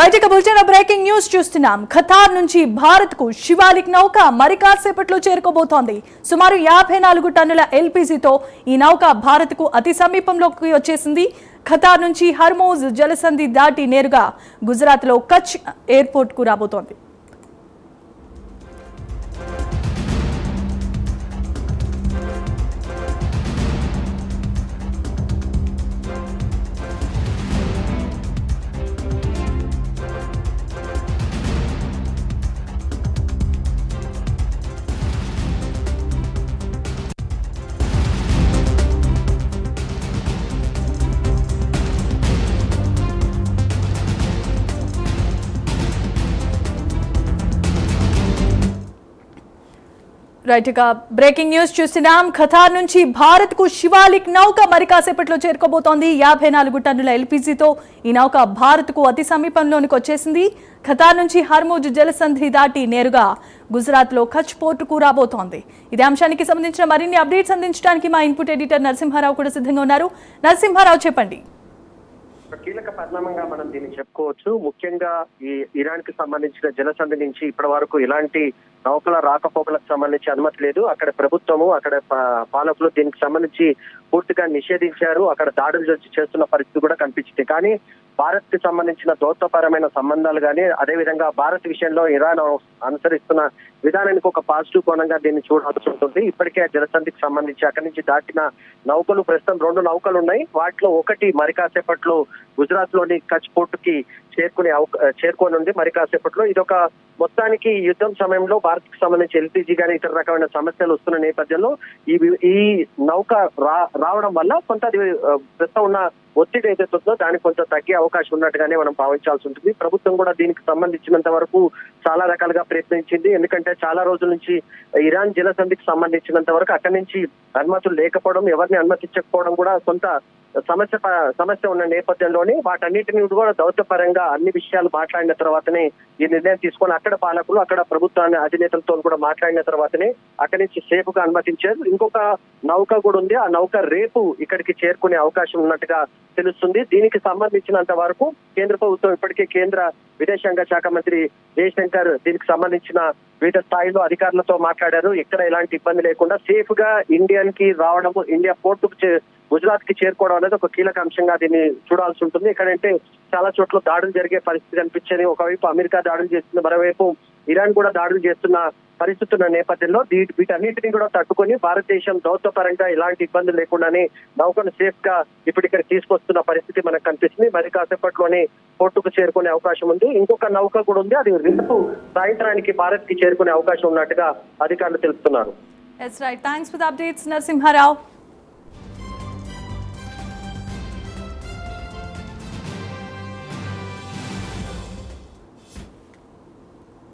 Right ఇక bulletin breaking news చూస్తున్నాం. Qatar నుంచి భారత్ కు శివాలిక్ నౌక మరి కాసేపట్లో చేరుకోబోతోంది. సుమారు 54 టన్నుల ఎల్పీజీతో ఈ నౌక భారత్ కు అతి సమీపంలోకి వచ్చేసింది. ఖతార్ నుంచి హర్మోజ్ జలసంధి దాటి నేరుగా గుజరాత్ లో కచ్ ఎయిర్పోర్ట్ కు రాబోతోంది. రైట్ ఇక బ్రేకింగ్ న్యూస్ చూస్తున్నాం. ఖతార్ నుంచి భారత్ కు శివాలిక్ నౌక మరి కాసేపట్లో చేరుకోబోతోంది. 54 టన్నుల ఎల్పీజీతో ఈ నౌక భారత్ కు అతి సమీపంలోనికి వచ్చేసింది. ఖతార్ నుంచి హర్మూజ్ జలసంధి దాటి నేరుగా గుజరాత్ లో కచ్ పోర్టుకు రాబోతోంది. ఇదే అంశానికి సంబంధించిన మరిన్ని అప్డేట్స్ అందించడానికి మా ఇన్పుట్ ఎడిటర్ నరసింహారావు కూడా సిద్ధంగా ఉన్నారు. నరసింహారావు, చెప్పండి. కీలక పరిణామంగా మనం దీన్ని చెప్పుకోవచ్చు. ముఖ్యంగా ఈ ఇరాన్ కి సంబంధించిన జలసంధి నుంచి ఇప్పటి వరకు ఇలాంటి నౌకల రాకపోకలకు సంబంధించి అనుమతి లేదు. అక్కడ ప్రభుత్వము, అక్కడ పాలకులు దీనికి సంబంధించి పూర్తిగా నిషేధించారు. అక్కడ దాడులు చేస్తున్న పరిస్థితి కూడా కనిపించింది. కానీ భారత్ కి సంబంధించిన దౌత్యపరమైన సంబంధాలు కానీ, అదేవిధంగా భారత్ విషయంలో ఇరాన్ అనుసరిస్తున్న విధానానికి ఒక పాజిటివ్ కోణంగా దీన్ని చూడాల్సి ఉంటుంది. ఇప్పటికే జలసంధికి సంబంధించి అక్కడి నుంచి దాటిన నౌకలు ప్రస్తుతం 2 నౌకలు ఉన్నాయి. వాటిలో ఒకటి మరి కాసేపట్లో గుజరాత్ లోని కచ్ పోర్ట్ కి చేరుకోనుంది. మరి కాసేపట్లో ఇదొక మొత్తానికి యుద్ధం సమయంలో భారత్ కి సంబంధించి ఎల్పీజీ గానీ ఇతర రకమైన సమస్యలు వస్తున్న నేపథ్యంలో ఈ నౌక రావడం వల్ల కొంత ప్రస్తుతం ఉన్న ఒత్తిడి ఏదైతుందో దానికి కొంచెం తగ్గే అవకాశం ఉన్నట్టుగానే మనం భావించాల్సి ఉంటుంది. ప్రభుత్వం కూడా దీనికి సంబంధించినంత వరకు చాలా రకాలుగా ప్రయత్నించింది. ఎందుకంటే చాలా రోజుల నుంచి ఇరాన్ జలసంధికి సంబంధించినంత వరకు అక్కడి నుంచి అనుమతులు లేకపోవడం, ఎవరిని అనుమతించకపోవడం కూడా కొంత సమస్య ఉన్న నేపథ్యంలోనే వాటన్నిటిని కూడా దౌత్యపరంగా అన్ని విషయాలు మాట్లాడిన తర్వాతనే ఈ నిర్ణయం తీసుకొని అక్కడ పాలకులు, అక్కడ ప్రభుత్వాన్ని అధినేతలతో కూడా మాట్లాడిన తర్వాతనే అక్కడి నుంచి సేఫ్ గా అనుమతించారు. ఇంకొక నౌక కూడా ఉంది. ఆ నౌక రేపు ఇక్కడికి చేరుకునే అవకాశం ఉన్నట్టుగా తెలుస్తుంది. దీనికి సంబంధించినంత వరకు కేంద్ర ప్రభుత్వం ఇప్పటికే కేంద్ర విదేశాంగ శాఖ మంత్రి జయశంకర్ దీనికి సంబంధించిన వివిధ స్థాయిలో అధికారులతో మాట్లాడారు. ఎక్కడ ఎలాంటి ఇబ్బంది లేకుండా సేఫ్ గా ఇండియన్ కి రావడము, ఇండియా పోర్టుకు గుజరాత్ కి చేరుకోవడం అనేది ఒక కీలక అంశంగా దీన్ని చూడాల్సి ఉంటుంది. ఎక్కడంటే చాలా చోట్ల దాడులు జరిగే పరిస్థితి కనిపించింది. ఒకవైపు అమెరికా దాడులు చేస్తుంది, మరోవైపు ఇరాన్ కూడా దాడులు చేస్తున్న పరిస్థితి ఉన్న నేపథ్యంలో వీటన్నిటిని కూడా తట్టుకొని భారతదేశం దౌత్యపరంగా ఎలాంటి ఇబ్బందులు లేకుండానే నౌకను సేఫ్ గా ఇప్పుడు ఇక్కడ తీసుకొస్తున్న పరిస్థితి మనకు కనిపిస్తుంది. మరి కాసేపట్లోనే పోర్టుకు చేరుకునే అవకాశం ఉంది. ఇంకొక నౌక కూడా ఉంది. అది రేపు సాయంత్రానికి భారత్ కి చేరుకునే అవకాశం ఉన్నట్టుగా అధికారులు తెలుపుతున్నారు. That's right. Thanks for the updates, Narasimha Rao.